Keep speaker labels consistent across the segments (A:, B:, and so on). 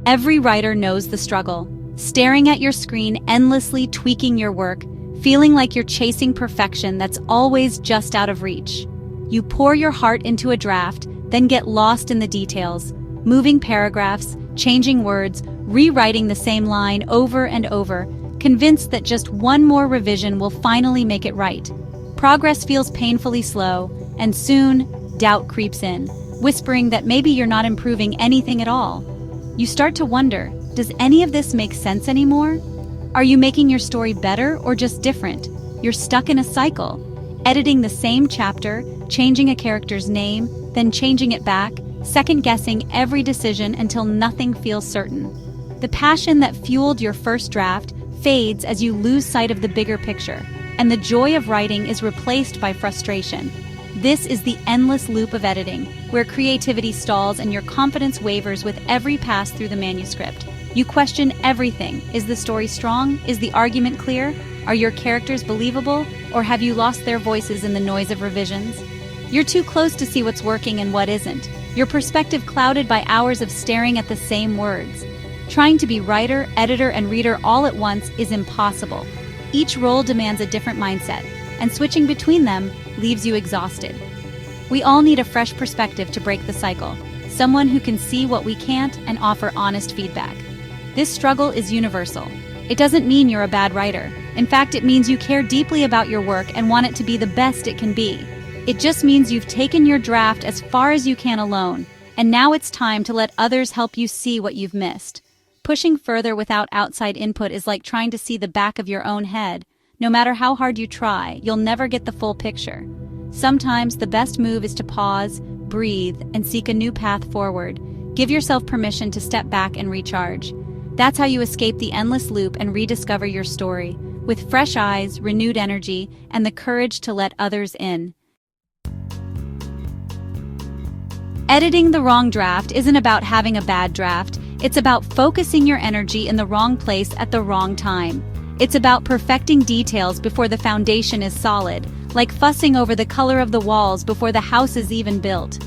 A: Every writer knows the struggle, staring at your screen, endlessly tweaking your work, feeling like you're chasing perfection that's always just out of reach. You pour your heart into a draft, then get lost in the details, moving paragraphs, changing words, rewriting the same line over and over, convinced that just one more revision will finally make it right. Progress feels painfully slow, and soon, doubt creeps in, whispering that maybe you're not improving anything at all. You start to wonder, does any of this make sense anymore? Are you making your story better or just different? You're stuck in a cycle, editing the same chapter, changing a character's name, then changing it back, second-guessing every decision until nothing feels certain. The passion that fueled your first draft fades as you lose sight of the bigger picture, and the joy of writing is replaced by frustration. This is the endless loop of editing, where creativity stalls and your confidence wavers with every pass through the manuscript. You question everything. Is the story strong? Is the argument clear? Are your characters believable? Or have you lost their voices in the noise of revisions? You're too close to see what's working and what isn't, your perspective clouded by hours of staring at the same words. Trying to be writer, editor, and reader all at once is impossible. Each role demands a different mindset, and switching between them leaves you exhausted. We all need a fresh perspective to break the cycle, someone who can see what we can't and offer honest feedback. This struggle is universal. It doesn't mean you're a bad writer. In fact, it means you care deeply about your work and want it to be the best it can be. It just means you've taken your draft as far as you can alone, and now it's time to let others help you see what you've missed. Pushing further without outside input is like trying to see the back of your own head. No matter how hard you try, you'll never get the full picture. Sometimes the best move is to pause, breathe, and seek a new path forward. Give yourself permission to step back and recharge. That's how you escape the endless loop and rediscover your story, with fresh eyes, renewed energy, and the courage to let others in. Editing the wrong draft isn't about having a bad draft. It's about focusing your energy in the wrong place at the wrong time. It's about perfecting details before the foundation is solid, like fussing over the color of the walls before the house is even built.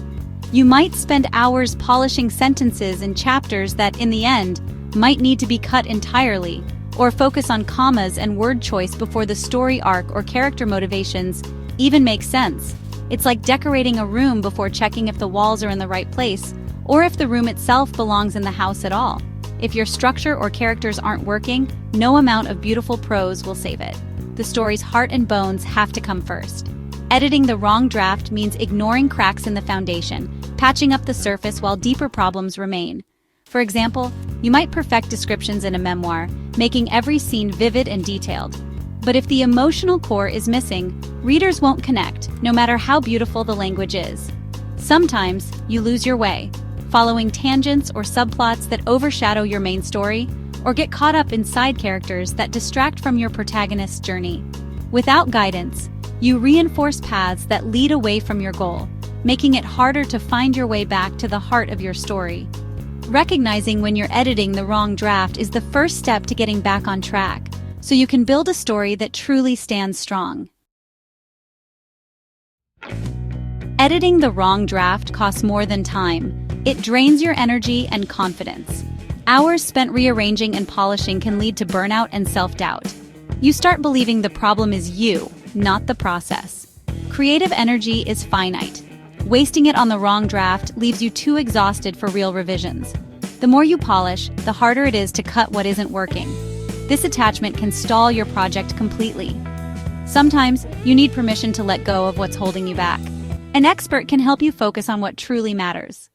A: You might spend hours polishing sentences and chapters that, in the end, might need to be cut entirely, or focus on commas and word choice before the story arc or character motivations even make sense. It's like decorating a room before checking if the walls are in the right place, or if the room itself belongs in the house at all. If your structure or characters aren't working, no amount of beautiful prose will save it. The story's heart and bones have to come first. Editing the wrong draft means ignoring cracks in the foundation, patching up the surface while deeper problems remain. For example, you might perfect descriptions in a memoir, making every scene vivid and detailed. But if the emotional core is missing, readers won't connect, no matter how beautiful the language is. Sometimes, you lose your way, following tangents or subplots that overshadow your main story, or get caught up in side characters that distract from your protagonist's journey. Without guidance, you reinforce paths that lead away from your goal, making it harder to find your way back to the heart of your story. Recognizing when you're editing the wrong draft is the first step to getting back on track, so you can build a story that truly stands strong. Editing the wrong draft costs more than time. It drains your energy and confidence. Hours spent rearranging and polishing can lead to burnout and self-doubt. You start believing the problem is you, not the process. Creative energy is finite. Wasting it on the wrong draft leaves you too exhausted for real revisions. The more you polish, the harder it is to cut what isn't working. This attachment can stall your project completely. Sometimes, you need permission to let go of what's holding you back. An expert can help you focus on what truly matters.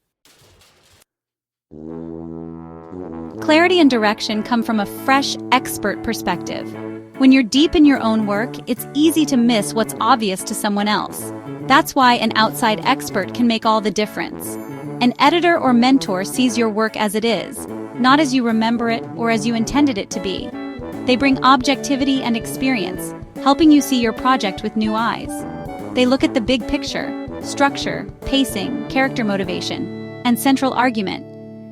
A: Clarity and direction come from a fresh, expert perspective. When you're deep in your own work, it's easy to miss what's obvious to someone else. That's why an outside expert can make all the difference. An editor or mentor sees your work as it is, not as you remember it or as you intended it to be. They bring objectivity and experience, helping you see your project with new eyes. They look at the big picture, structure, pacing, character motivation, and central argument.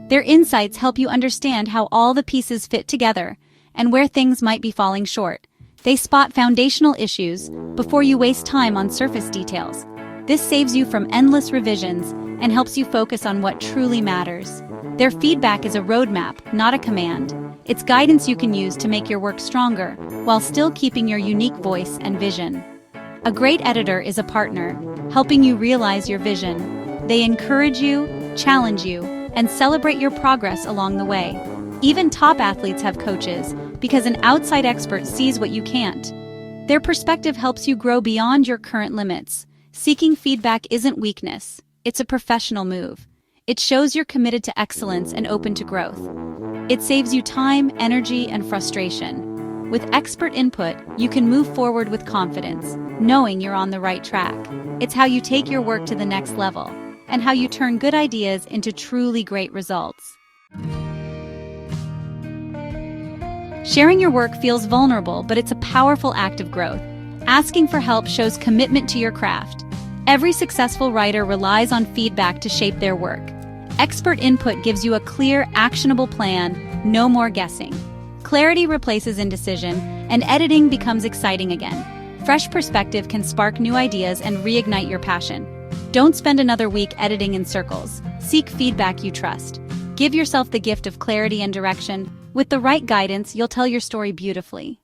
A: Their insights help you understand how all the pieces fit together and where things might be falling short. They spot foundational issues before you waste time on surface details. This saves you from endless revisions and helps you focus on what truly matters. Their feedback is a roadmap, not a command. It's guidance you can use to make your work stronger, while still keeping your unique voice and vision. A great editor is a partner, helping you realize your vision. They encourage you, challenge you, and celebrate your progress along the way. Even top athletes have coaches, because an outside expert sees what you can't. Their perspective helps you grow beyond your current limits. Seeking feedback isn't weakness, it's a professional move. It shows you're committed to excellence and open to growth. It saves you time, energy, and frustration. With expert input, you can move forward with confidence, knowing you're on the right track. It's how you take your work to the next level, and how you turn good ideas into truly great results. Sharing your work feels vulnerable, but it's a powerful act of growth. Asking for help shows commitment to your craft. Every successful writer relies on feedback to shape their work. Expert input gives you a clear, actionable plan, no more guessing. Clarity replaces indecision, and editing becomes exciting again. Fresh perspective can spark new ideas and reignite your passion. Don't spend another week editing in circles. Seek feedback you trust. Give yourself the gift of clarity and direction. With the right guidance, you'll tell your story beautifully.